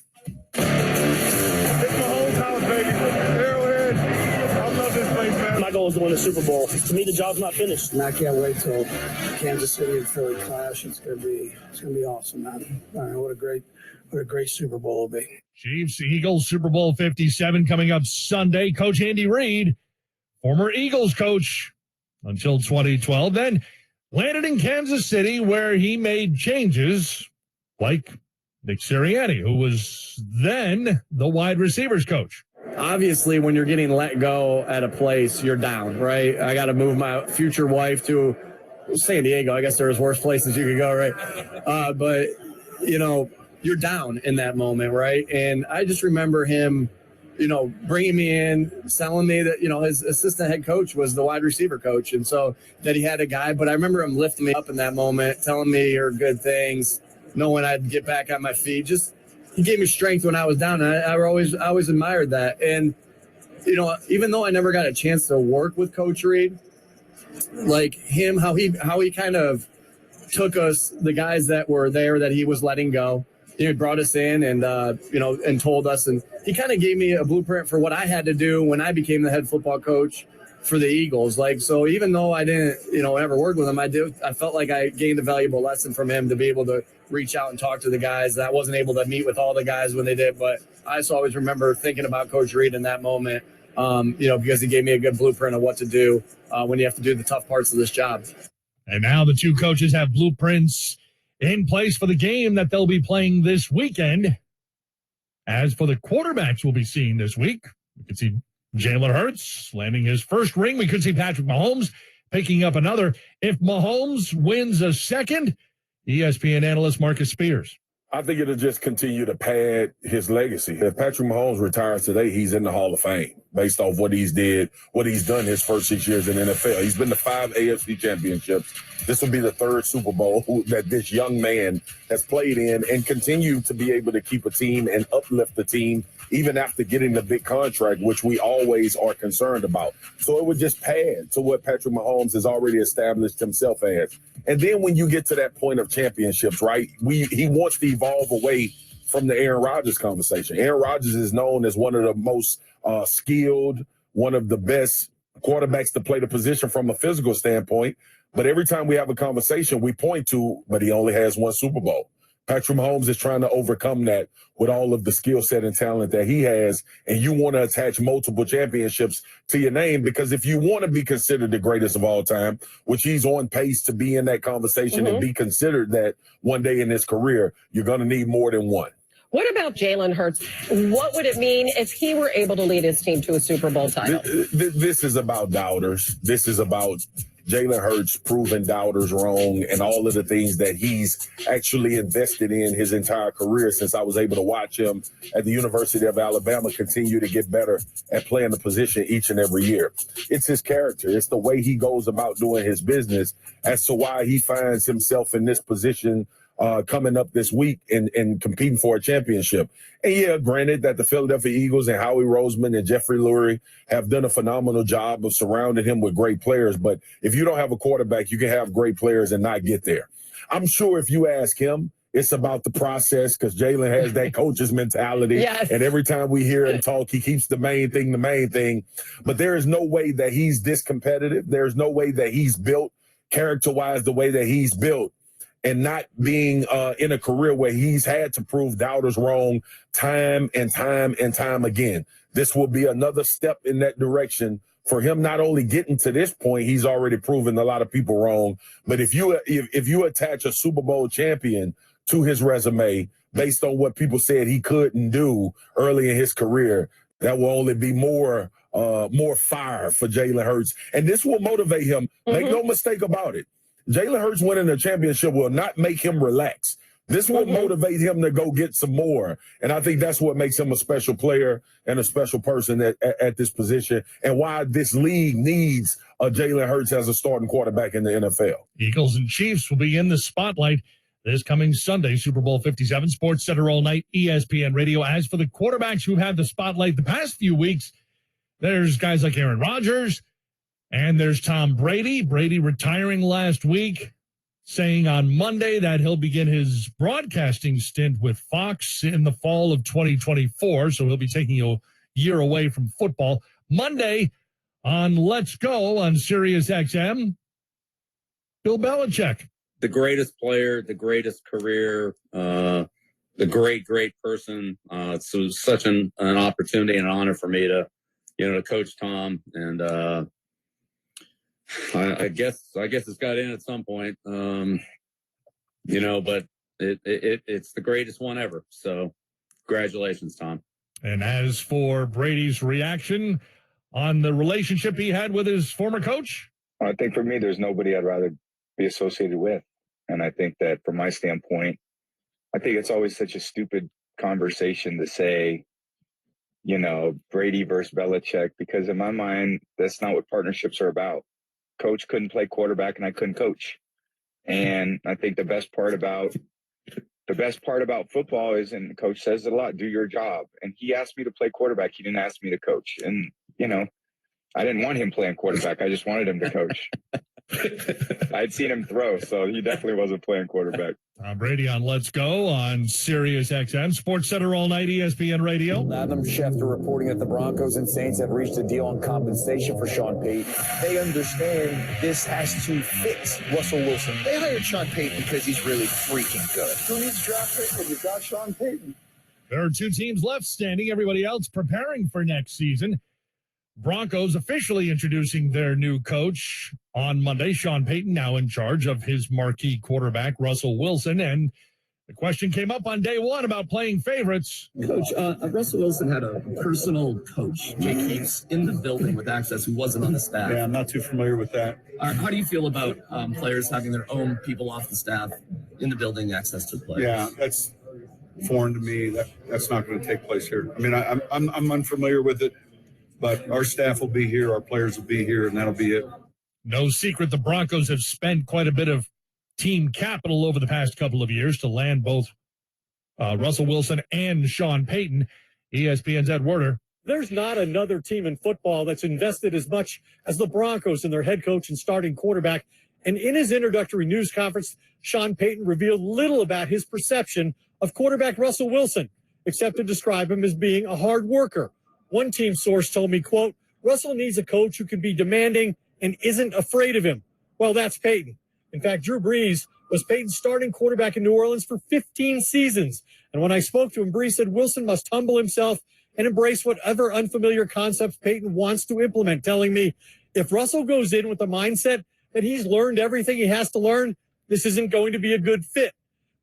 Speaker 8: My goal is to win the Super Bowl. To me, the job's not finished.
Speaker 9: And I can't wait till Kansas City and Philly clash. It's gonna be awesome, man. What a great Super Bowl it'll be.
Speaker 6: Chiefs, Eagles, Super Bowl 57 coming up Sunday. Coach Andy Reid, former Eagles coach until 2012, then landed in Kansas City where he made changes like Nick Sirianni, who was then the wide receivers coach.
Speaker 3: Obviously, when you're getting let go at a place, you're down, right? I got to move my future wife to San Diego. I guess there's worse places you could go, right? But, you know, you're down in that moment, right? And I just remember him, you know, bringing me in, telling me that, you know, his assistant head coach was the wide receiver coach. And so that he had a guy, but I remember him lifting me up in that moment, telling me your good things, knowing I'd get back on my feet. Just, he gave me strength when I was down. And I always admired that. And, you know, even though I never got a chance to work with Coach Reid, like him, how he kind of took us, the guys that were there that he was letting go, he brought us in and, you know, and told us, and he kind of gave me a blueprint for what I had to do when I became the head football coach for the Eagles. Like, so even though I didn't, you know, ever work with him, I felt like I gained a valuable lesson from him to be able to reach out and talk to the guys. I wasn't able to meet with all the guys when they did, but I just always remember thinking about Coach Reid in that moment, you know, because he gave me a good blueprint of what to do when you have to do the tough parts of this job.
Speaker 6: And now the two coaches have blueprints in place for the game that they'll be playing this weekend. As for the quarterbacks we'll be seeing this week, we can see Jalen Hurts landing his first ring. We could see Patrick Mahomes picking up another. If Mahomes wins a second, ESPN analyst Marcus Spears.
Speaker 28: I think it'll just continue to pad his legacy. If Patrick Mahomes retires today, he's in the Hall of Fame based off what he's done his first 6 years in the NFL. He's been to 5 AFC championships. This will be the 3rd Super Bowl that this young man has played in and continue to be able to keep a team and uplift the team even after getting the big contract, which we always are concerned about. So it would just pad to what Patrick Mahomes has already established himself as. And then when you get to that point of championships, right, he wants to evolve away from the Aaron Rodgers conversation. Aaron Rodgers is known as one of the most skilled, one of the best quarterbacks to play the position from a physical standpoint. But every time we have a conversation, we point to, but he only has one Super Bowl. Patrick Mahomes is trying to overcome that with all of the skill set and talent that he has. And you want to attach multiple championships to your name, because if you want to be considered the greatest of all time, which he's on pace to be in that conversation and be considered that one day in his career, you're going to need more than one.
Speaker 5: What about Jalen Hurts? What would it mean if he were able to lead his team to a Super Bowl title?
Speaker 28: This is about doubters. This is about Jalen Hurts proving doubters wrong and all of the things that he's actually invested in his entire career since I was able to watch him at the University of Alabama continue to get better at playing the position each and every year. It's his character. It's the way he goes about doing his business as to why he finds himself in this position coming up this week and competing for a championship. And yeah, granted that the Philadelphia Eagles and Howie Roseman and Jeffrey Lurie have done a phenomenal job of surrounding him with great players. But if you don't have a quarterback, you can have great players and not get there. I'm sure if you ask him, it's about the process, because Jalen has that coach's mentality.
Speaker 5: Yes.
Speaker 28: And every time we hear him talk, he keeps the main thing. But there is no way that he's this competitive. There's no way that he's built character-wise the way that he's built, and not being in a career where he's had to prove doubters wrong time and time again. This will be another step in that direction for him, not only getting to this point, he's already proven a lot of people wrong, but if you attach a Super Bowl champion to his resume based on what people said he couldn't do early in his career, that will only be more fire for Jalen Hurts. And this will motivate him. Make no mistake about it. Jalen Hurts winning a championship will not make him relax. This will motivate him to go get some more. And I think that's what makes him a special player and a special person at this position, and why this league needs a Jalen Hurts as a starting quarterback in the NFL.
Speaker 6: Eagles and Chiefs will be in the spotlight this coming Sunday, Super Bowl 57, Sports Center all night, ESPN Radio. As for the quarterbacks who've had the spotlight the past few weeks, there's guys like Aaron Rodgers, and there's Tom Brady. Brady retiring last week, saying on Monday that he'll begin his broadcasting stint with Fox in the fall of 2024. So he'll be taking a year away from football. Monday on Let's Go on Sirius XM, Bill Belichick.
Speaker 13: The greatest player, the greatest career, the great person. So such an opportunity and an honor for me to coach Tom. And, I guess it's got in at some point, but it's the greatest one ever. So congratulations, Tom.
Speaker 6: And as for Brady's reaction on the relationship he had with his former coach,
Speaker 7: I think for me, there's nobody I'd rather be associated with. And I think that from my standpoint, I think it's always such a stupid conversation to say, Brady versus Belichick, because in my mind, that's not what partnerships are about. Coach couldn't play quarterback and I couldn't coach. And I think the best part about football is, and coach says it a lot, do your job. And he asked me to play quarterback. He didn't ask me to coach. And, I didn't want him playing quarterback. I just wanted him to coach. I'd seen him throw, so he definitely wasn't playing quarterback.
Speaker 6: Tom Brady on Let's Go on Sirius XM, Sports Center all night, ESPN Radio.
Speaker 10: Adam Schefter reporting that the Broncos and Saints have reached a deal on compensation for Sean Payton. They understand this has to fit Russell Wilson.
Speaker 14: They hired Sean Payton because he's really freaking good.
Speaker 10: Who needs draft pick when you've got Sean Payton?
Speaker 6: There are two teams left standing, everybody else preparing for next season. Broncos officially introducing their new coach on Monday. Sean Payton now in charge of his marquee quarterback, Russell Wilson. And the question came up on day one about playing favorites.
Speaker 11: Coach, Russell Wilson had a personal coach, Jake Heaps, in the building with access who wasn't on the staff.
Speaker 19: Yeah, I'm not too familiar with that.
Speaker 11: How do you feel about players having their own people off the staff in the building, access to the players?
Speaker 19: Yeah, that's foreign to me. That's not going to take place here. I mean, I'm unfamiliar with it. But our staff will be here, our players will be here, and that'll be it.
Speaker 6: No secret the Broncos have spent quite a bit of team capital over the past couple of years to land both Russell Wilson and Sean Payton. ESPN's Ed Werder.
Speaker 25: There's not another team in football that's invested as much as the Broncos in their head coach and starting quarterback. And in his introductory news conference, Sean Payton revealed little about his perception of quarterback Russell Wilson, except to describe him as being a hard worker. One team source told me, quote, Russell needs a coach who can be demanding and isn't afraid of him. Well, that's Peyton. In fact, Drew Brees was Peyton's starting quarterback in New Orleans for 15 seasons. And when I spoke to him, Brees said Wilson must humble himself and embrace whatever unfamiliar concepts Peyton wants to implement, telling me if Russell goes in with the mindset that he's learned everything he has to learn, this isn't going to be a good fit.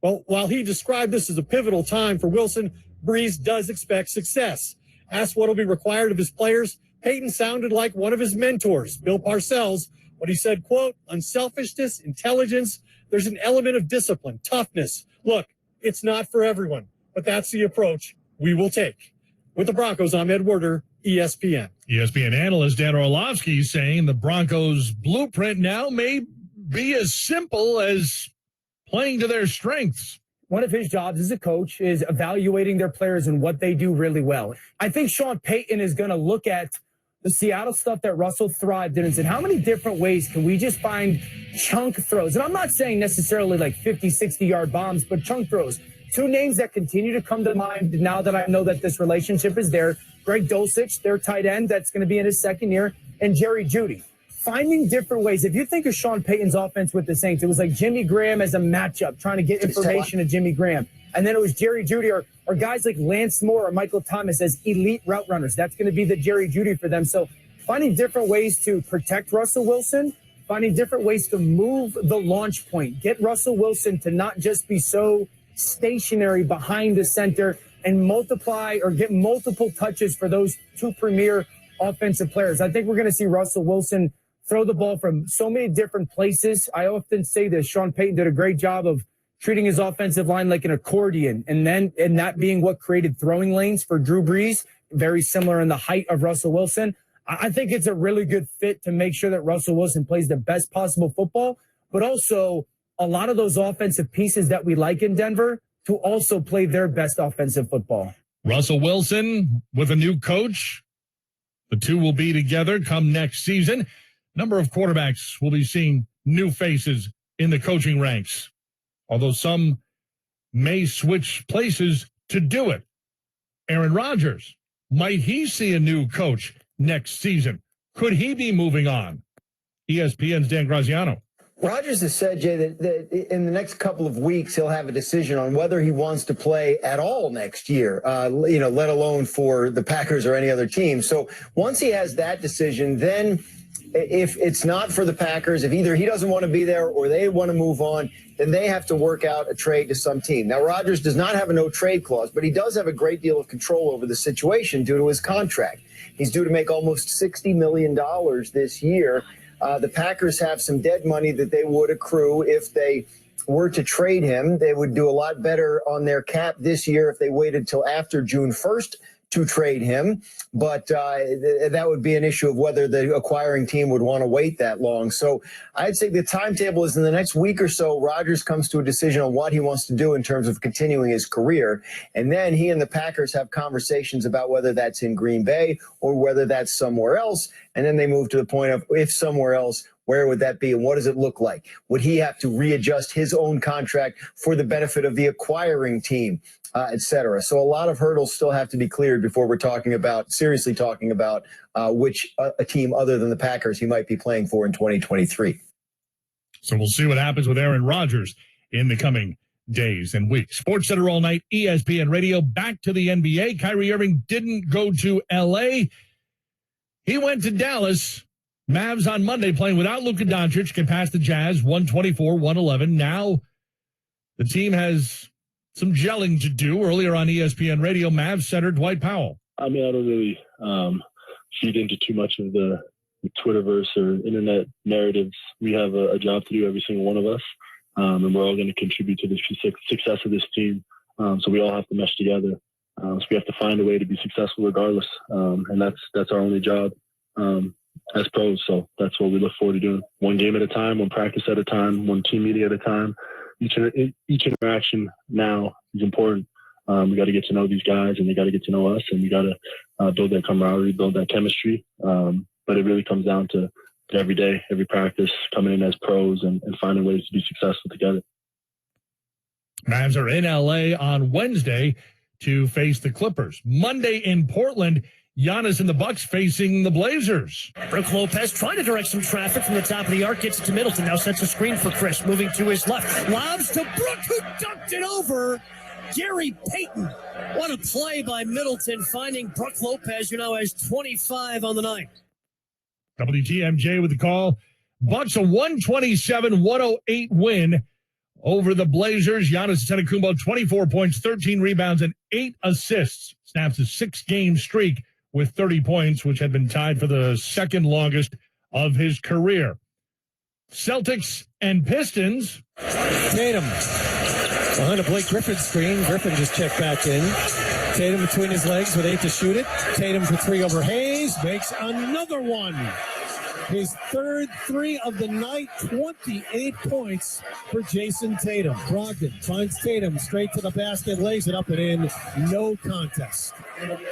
Speaker 25: Well, while he described this as a pivotal time for Wilson, Brees does expect success. Asked what will be required of his players, Peyton sounded like one of his mentors, Bill Parcells, when he said, quote, unselfishness, intelligence, there's an element of discipline, toughness. Look, it's not for everyone, but that's the approach we will take. With the Broncos, I'm Ed Werder, ESPN.
Speaker 6: ESPN analyst Dan Orlovsky saying the Broncos' blueprint now may be as simple as playing to their strengths.
Speaker 4: One of his jobs as a coach is evaluating their players and what they do really well. I think Sean Payton is going to look at the Seattle stuff that Russell thrived in and said, how many different ways can we just find chunk throws? And I'm not saying necessarily like 50, 60-yard bombs, but chunk throws. Two names that continue to come to mind now that I know that this relationship is there. Greg Dulcich, their tight end, that's going to be in his second year, and Jerry Jeudy. Finding different ways. If you think of Sean Payton's offense with the Saints, it was like Jimmy Graham as a matchup, trying to get information to Jimmy Graham. And then it was Jerry Jeudy or guys like Lance Moore or Michael Thomas as elite route runners. That's going to be the Jerry Jeudy for them. So finding different ways to protect Russell Wilson, finding different ways to move the launch point, get Russell Wilson to not just be so stationary behind the center and multiply or get multiple touches for those two premier offensive players. I think we're going to see Russell Wilson throw the ball from so many different places. I often say this, Sean Payton did a great job of treating his offensive line like an accordion, and that being what created throwing lanes for Drew Brees, very similar in the height of Russell Wilson. I think it's a really good fit to make sure that Russell Wilson plays the best possible football, but also a lot of those offensive pieces that we like in Denver to also play their best offensive football.
Speaker 6: Russell Wilson with a new coach. The two will be together come next season. Number of quarterbacks will be seeing new faces in the coaching ranks, although some may switch places to do it. Aaron Rodgers, might he see a new coach next season? Could he be moving on? ESPN's Dan Graziano.
Speaker 12: Rodgers has said, Jay, that in the next couple of weeks, he'll have a decision on whether he wants to play at all next year, let alone for the Packers or any other team. So once he has that decision, then if it's not for the Packers, if either he doesn't want to be there or they want to move on, then they have to work out a trade to some team. Now, Rodgers does not have a no-trade clause, but he does have a great deal of control over the situation due to his contract. He's due to make almost $60 million this year. The Packers have some dead money that they would accrue if they were to trade him. They would do a lot better on their cap this year if they waited till after June 1st to trade him. But that would be an issue of whether the acquiring team would want to wait that long. So I'd say the timetable is in the next week or so, Rodgers comes to a decision on what he wants to do in terms of continuing his career. And then he and the Packers have conversations about whether that's in Green Bay or whether that's somewhere else. And then they move to the point of, if somewhere else, where would that be and what does it look like? Would he have to readjust his own contract for the benefit of the acquiring team, et cetera? So a lot of hurdles still have to be cleared before we're seriously talking about which a team other than the Packers he might be playing for in 2023.
Speaker 6: So we'll see what happens with Aaron Rodgers in the coming days and weeks. Sports Center all night, ESPN Radio. Back to the NBA. Kyrie Irving didn't go to L.A. He went to Dallas. Mavs on Monday playing without Luka Doncic can pass the Jazz 124-111. Now the team has some gelling to do. Earlier on ESPN Radio, Mavs center Dwight Powell.
Speaker 15: I mean, I don't really feed into too much of the Twitterverse or internet narratives. We have a job to do, every single one of us, and we're all going to contribute to the success of this team. So we all have to mesh together. So we have to find a way to be successful regardless, and that's our only job as pros. So that's what we look forward to doing. One game at a time, one practice at a time, one team meeting at a time. Each interaction now is important. We got to get to know these guys, and they got to get to know us, and we got to build that camaraderie, build that chemistry. But it really comes down to every day, every practice, coming in as pros and finding ways to be successful together.
Speaker 6: Mavs are in L.A. on Wednesday to face the Clippers. Monday in Portland, Giannis and the Bucks facing the Blazers.
Speaker 16: Brook Lopez trying to direct some traffic from the top of the arc, gets it to Middleton, now sets a screen for Chris, moving to his left, lobs to Brook, who dunked it over Gary Payton. What a play by Middleton, finding Brook Lopez, who now has 25 on the night.
Speaker 6: WTMJ with the call. Bucks a 127-108 win over the Blazers. Giannis Antetokounmpo, 24 points, 13 rebounds, and 8 assists. Snaps a 6-game streak with 30 points, which had been tied for the second longest of his career. Celtics and Pistons.
Speaker 17: Tatum behind a Blake Griffin screen. Griffin just checked back in. Tatum between his legs with 8 to shoot it. Tatum for 3 over Hayes. Makes another one. His third 3 of the night, 28 points for Jason Tatum. Brogdon finds Tatum straight to the basket, lays it up and in. No contest.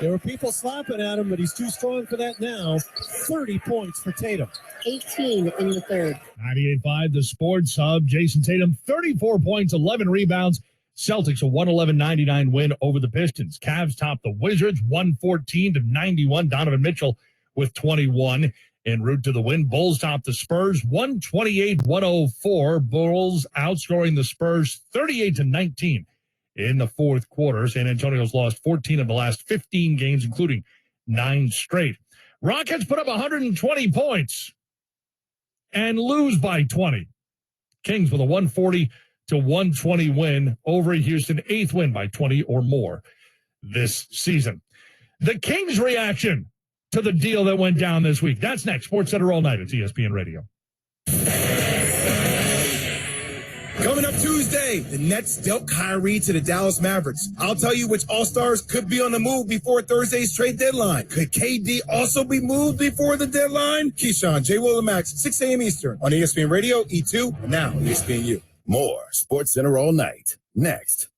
Speaker 17: There were people slapping at him, but he's too strong for that now. 30 points for Tatum.
Speaker 5: 18 in the third.
Speaker 6: 98.5, the Sports Hub. Jason Tatum, 34 points, 11 rebounds. Celtics a 111-99 win over the Pistons. Cavs top the Wizards 114-91. Donovan Mitchell with 21 en route to the win. Bulls top the Spurs 128-104. Bulls outscoring the Spurs 38-19 in the fourth quarter. San Antonio's lost 14 of the last 15 games, including 9 straight. Rockets put up 120 points and lose by 20. Kings with a 140-120 win over Houston, 8th win by 20 or more this season. The Kings' reaction to the deal that went down this week. That's next. Sports Center all night at ESPN Radio.
Speaker 18: Coming up Tuesday, the Nets dealt Kyrie to the Dallas Mavericks. I'll tell you which All-Stars could be on the move before Thursday's trade deadline. Could KD also be moved before the deadline? Keyshawn, J. Willimax, 6 a.m. Eastern on ESPN Radio, E2, and now ESPNU.
Speaker 1: More Sports Center all night. Next.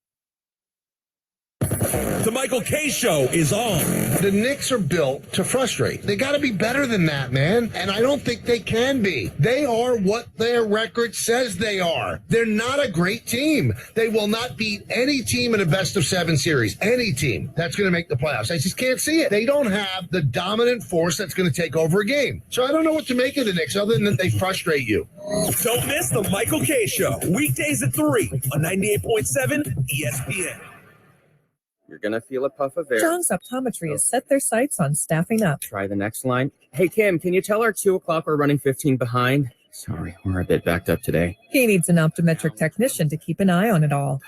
Speaker 20: The Michael K. Show is on.
Speaker 21: The Knicks are built to frustrate. They got to be better than that, man. And I don't think they can be. They are what their record says they are. They're not a great team. They will not beat any team in a best-of-7 series. Any team that's going to make the playoffs. I just can't see it. They don't have the dominant force that's going to take over a game. So I don't know what to make of the Knicks other than that they frustrate you.
Speaker 20: Don't miss the Michael K. Show. Weekdays at 3 on 98.7 ESPN.
Speaker 23: You're going to feel a puff of air.
Speaker 26: Jones Optometry has set their sights on staffing up.
Speaker 23: Try the next line. Hey, Kim, can you tell our 2 o'clock we're running 15 behind? Sorry, we're a bit backed up today.
Speaker 26: He needs an optometric technician to keep an eye on it all.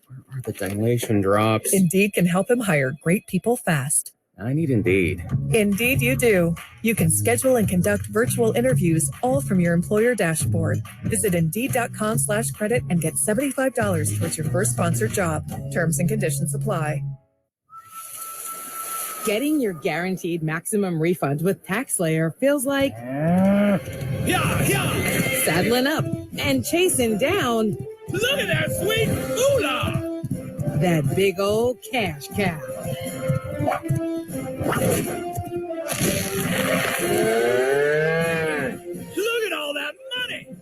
Speaker 23: Where are the dilation drops?
Speaker 26: Indeed can help him hire great people fast.
Speaker 23: I need Indeed.
Speaker 26: Indeed you do. You can schedule and conduct virtual interviews all from your employer dashboard. Visit Indeed.com/credit and get $75 towards your first sponsored job. Terms and conditions apply.
Speaker 27: Getting your guaranteed maximum refund with TaxSlayer feels like saddling up and chasing down.
Speaker 20: Look at that sweet moolah!
Speaker 27: That big old cash cow.
Speaker 20: Look at all that money!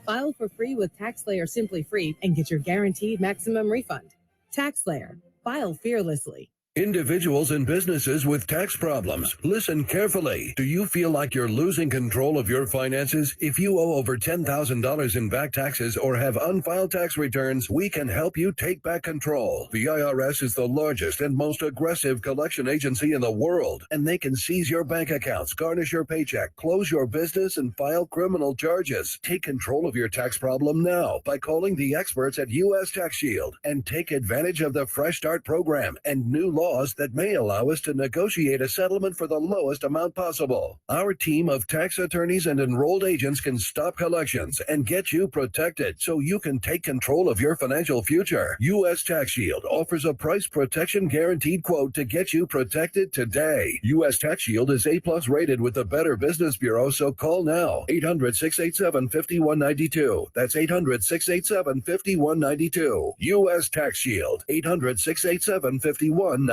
Speaker 27: File for free with TaxSlayer Simply Free and get your guaranteed maximum refund. TaxSlayer. File fearlessly.
Speaker 29: Individuals and businesses with tax problems, listen carefully. Do you feel like you're losing control of your finances? If you owe over $10,000 in back taxes or have unfiled tax returns, we can help you take back control. The IRS is the largest and most aggressive collection agency in the world, and they can seize your bank accounts, garnish your paycheck, close your business, and file criminal charges. Take control of your tax problem now by calling the experts at U.S. Tax Shield and take advantage of the Fresh Start program and new laws that may allow us to negotiate a settlement for the lowest amount possible. Our team of tax attorneys and enrolled agents can stop collections and get you protected so you can take control of your financial future. U.S. Tax Shield offers a price protection guaranteed quote to get you protected today. U.S. Tax Shield is A+ rated with the Better Business Bureau, so call now. 800-687-5192. That's 800-687-5192. U.S. Tax Shield. 800-687-5192.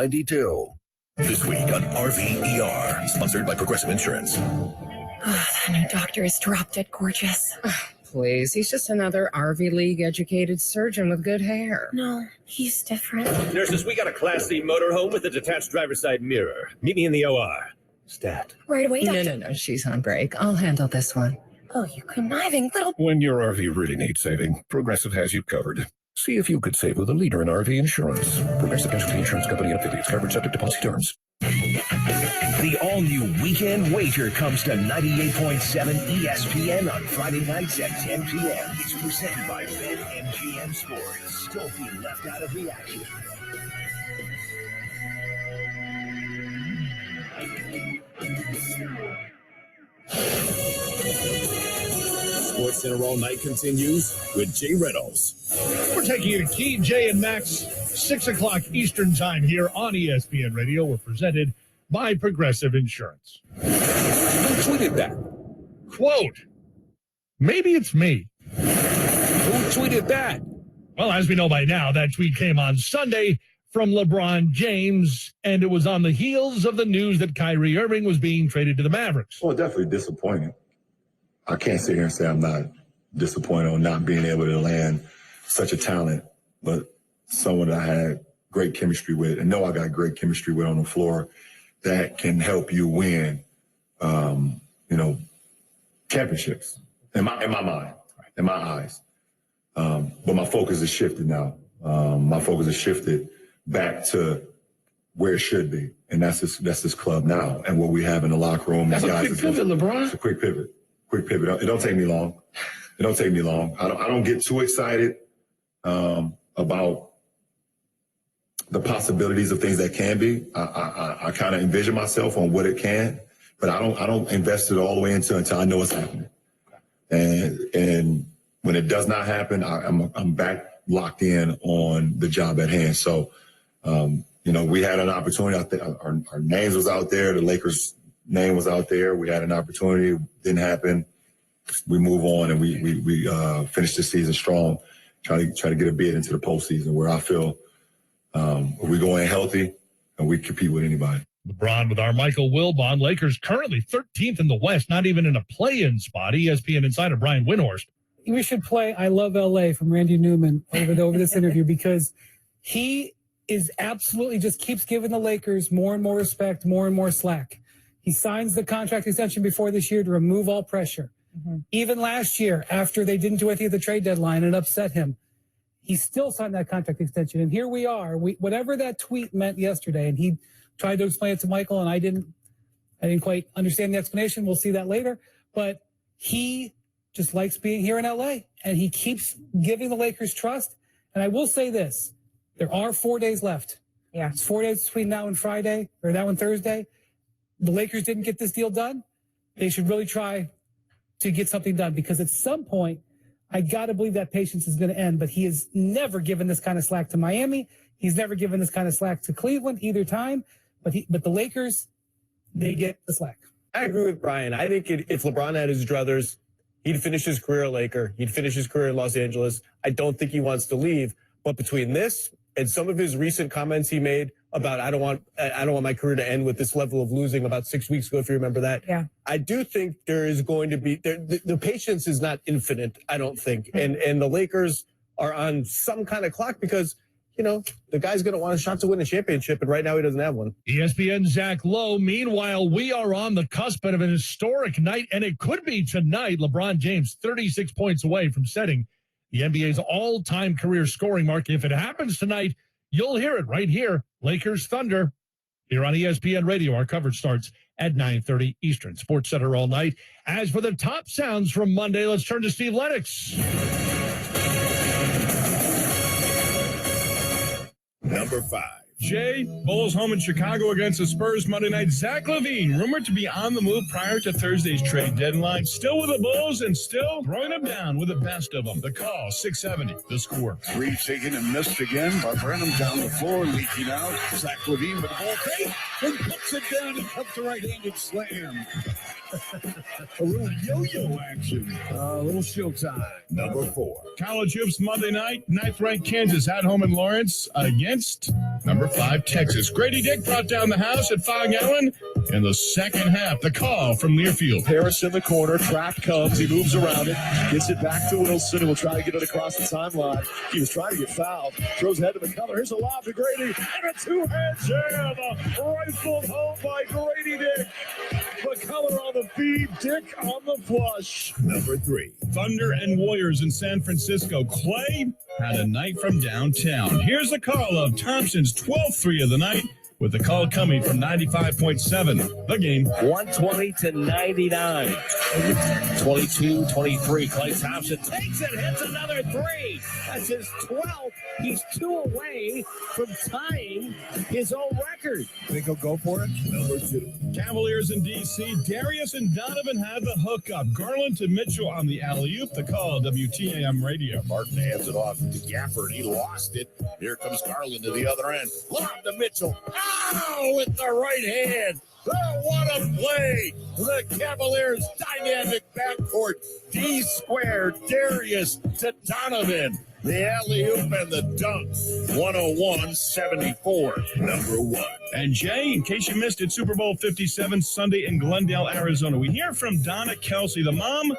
Speaker 2: This week on RVER, sponsored by Progressive Insurance.
Speaker 30: Oh, that new doctor is drop dead gorgeous.
Speaker 5: please. He's just another RV League educated surgeon with good hair.
Speaker 3: No, he's different.
Speaker 20: Nurses, we got a Class C motorhome with a detached driver's side mirror. Meet me in the OR. Stat.
Speaker 3: Right away,
Speaker 5: No,
Speaker 3: doctor.
Speaker 5: no, she's on break. I'll handle this one.
Speaker 3: Oh, you conniving little...
Speaker 7: When your RV really needs saving, Progressive has you covered. See if you could save with a leader in RV insurance. Progressive Casualty Insurance Company and affiliates. Coverage subject to policy terms.
Speaker 2: The all-new Weekend Wager comes to 98.7 ESPN on Friday nights at 10 p.m. It's presented by BetMGM Sports. Don't be left out of the action.
Speaker 1: Sports Center All Night continues with Jay Reynolds.
Speaker 6: We're taking you to Key, Jay, and Max, 6 o'clock Eastern Time here on ESPN Radio. We're presented by Progressive Insurance.
Speaker 20: Who tweeted that?
Speaker 6: Quote, maybe it's me.
Speaker 20: Who tweeted that?
Speaker 6: Well, as we know by now, that tweet came on Sunday from LeBron James, and it was on the heels of the news that Kyrie Irving was being traded to the Mavericks.
Speaker 8: Well, definitely disappointed. I can't sit here and say I'm not disappointed on not being able to land such a talent, but someone that I had great chemistry with and know I got great chemistry with on the floor that can help you win, championships in my mind, in my eyes. But my focus has shifted now. My focus has shifted back to where it should be, and that's this club now and what we have in the locker room.
Speaker 20: That's a quick pivot, LeBron.
Speaker 8: It's a quick pivot. Quick pivot. It don't take me long. It don't take me long. I don't get too excited about the possibilities of things that can be. I kind of envision myself on what it can, but I don't invest it all the way until I know it's happening. And when it does not happen, I'm back locked in on the job at hand. So, we had an opportunity out there. Our names was out there. The Lakers' name was out there. We had an opportunity. Didn't happen. We move on, and we finish the season strong. Try to get a bid into the postseason where I feel we go in healthy and we compete with anybody.
Speaker 6: LeBron with our Michael Wilbon. Lakers currently 13th in the West, not even in a play-in spot. ESPN insider Brian Windhorst.
Speaker 4: We should play I Love LA from Randy Newman over this interview because he is absolutely just keeps giving the Lakers more and more respect, more and more slack. He signs the contract extension before this year to remove all pressure. Mm-hmm. Even last year, after they didn't do anything at the trade deadline and upset him, he still signed that contract extension. And here we are. Whatever that tweet meant yesterday, and he tried to explain it to Michael, and I didn't quite understand the explanation. We'll see that later. But he just likes being here in LA, and he keeps giving the Lakers trust. And I will say this. There are 4 days left.
Speaker 5: Yeah.
Speaker 4: It's 4 days between now and Friday, or now and Thursday. The Lakers didn't get this deal done. They should really try to get something done because at some point, I got to believe that patience is going to end. But he has never given this kind of slack to Miami. He's never given this kind of slack to Cleveland either time. But the Lakers, they get the slack.
Speaker 9: I agree with Brian. I think if LeBron had his druthers, he'd finish his career a Laker. He'd finish his career in Los Angeles. I don't think he wants to leave. But between this and some of his recent comments he made about I don't want my career to end with this level of losing about 6 weeks ago, if you remember that.
Speaker 5: Yeah.
Speaker 9: I do think there is going to be the patience is not infinite, I don't think. And the Lakers are on some kind of clock because the guy's going to want a shot to win a championship, and right now he doesn't have one.
Speaker 6: ESPN Zach Lowe. Meanwhile, we are on the cusp of an historic night, and it could be tonight. LeBron James, 36 points away from setting the NBA's all-time career scoring mark. If it happens tonight, you'll hear it right here. Lakers Thunder here on ESPN Radio. Our coverage starts at 9:30 Eastern. Sports Center all night. As for the top sounds from Monday, let's turn to Steve Lennox.
Speaker 1: Number 5.
Speaker 13: Jay, Bulls home in Chicago against the Spurs Monday night. Zach LaVine, rumored to be on the move prior to Thursday's trade deadline. Still with the Bulls and still throwing them down with the best of them. The call, 670, the score.
Speaker 19: Three taken and missed again by Brenham down the floor, leaking out. Zach LaVine with the ball fake and puts it down and comes the right-handed slam. A little yo-yo action. A little showtime.
Speaker 1: Number 4.
Speaker 13: College hoops Monday night. 9th-ranked Kansas at home in Lawrence against number 5 Texas. Grady Dick brought down the house at Fog Allen. in the second half. The call from near field.
Speaker 10: Harris in the corner. Trap comes. He moves around it. Gets it back to Wilson, who will try to get it across the timeline. He was trying to get fouled. Throws ahead to McCullough. Here's a lob to Grady. And a two-hand jam. Rifled home by Grady Dick. McCullough on the feed. Dick on the flush.
Speaker 1: Number 3.
Speaker 13: Thunder and Warriors in San Francisco. Clay had a night from downtown. Here's the call of Thompson's 12th three of the night, with the call coming from 95.7. The game.
Speaker 16: 120 to 99. 22-23. Clay Thompson takes it, hits another three. That's his 12th. He's 2 away from tying his own record.
Speaker 1: Think he'll go for it? Number 2.
Speaker 13: Cavaliers in D.C. Darius and Donovan had the hookup. Garland to Mitchell on the alley-oop. The call, WTAM Radio.
Speaker 19: Martin hands it off to Gafford. He lost it. Here comes Garland to the other end. Lob to Mitchell. Ow! With the right hand. Oh, what a play! The Cavaliers' dynamic backcourt. D squared. Darius to Donovan. The alley-oop and the dunk. 101-74.
Speaker 1: Number 1.
Speaker 13: And Jay, in case you missed it, Super Bowl 57 Sunday in Glendale, Arizona. We hear from Donna Kelsey, the mom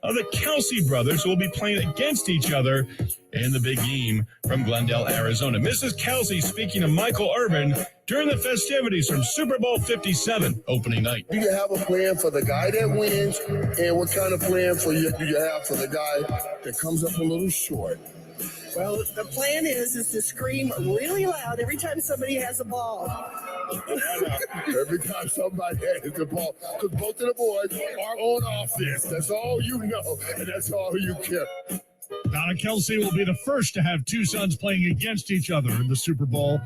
Speaker 13: of the Kelsey brothers, who will be playing against each other in the big game from Glendale, Arizona. Mrs. Kelsey speaking to Michael Irvin during the festivities from Super Bowl 57 opening night.
Speaker 11: Do you have a plan for the guy that wins? And what kind of plan do you have for the guy that comes up a little short?
Speaker 12: Well, the plan is to scream really loud every time somebody has a ball.
Speaker 11: Every time somebody has the ball. Because both of the boys are on offense. That's all you know, and that's all you care.
Speaker 6: Donna Kelsey will be the first to have 2 sons playing against each other in the Super Bowl.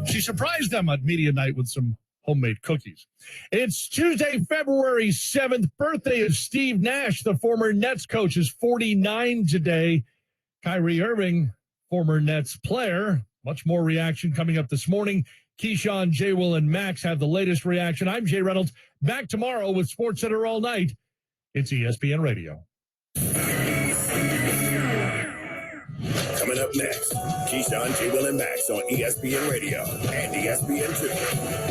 Speaker 6: She surprised them at media night with some homemade cookies. It's Tuesday, February 7th, birthday of Steve Nash, the former Nets coach, is 49 today. Kyrie Irving, former Nets player. Much more reaction coming up this morning. Keyshawn, J. Will, and Max have the latest reaction. I'm Jay Reynolds. Back tomorrow with SportsCenter all night. It's ESPN Radio.
Speaker 1: Coming up next, Keyshawn, J. Will, and Max on ESPN Radio and ESPN2.